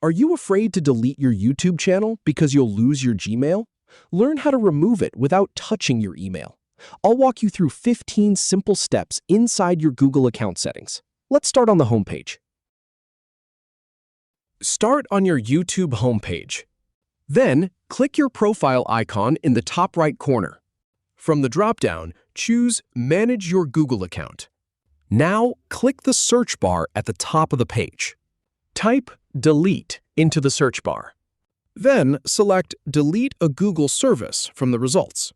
Are you afraid to delete your YouTube channel because you'll lose your Gmail? Learn how to remove it without touching your email. I'll walk you through 15 simple steps inside your Google account settings. Let's start on the homepage. Start on your YouTube homepage. Then, click your profile icon in the top right corner. From the drop-down, choose Manage Your Google Account. Now, click the search bar at the top of the page. Type Delete into the search bar. Then, select Delete a Google service from the results.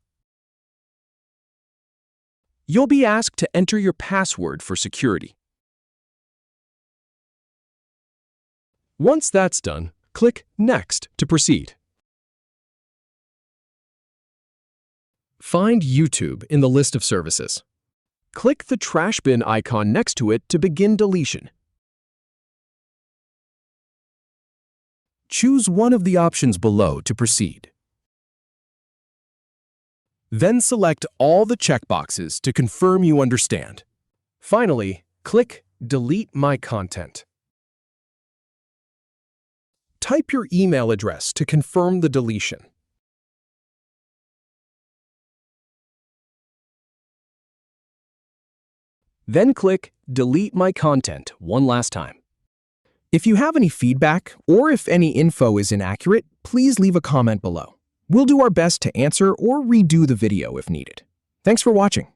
You'll be asked to enter your password for security. Once that's done, click Next to proceed. Find YouTube in the list of services. Click the trash bin icon next to it to begin deletion. Choose one of the options below to proceed. Then select all the checkboxes to confirm you understand. Finally, click Delete My Content. Type your email address to confirm the deletion. Then click Delete My Content one last time. If you have any feedback or if any info is inaccurate, please leave a comment below. We'll do our best to answer or redo the video if needed. Thanks for watching.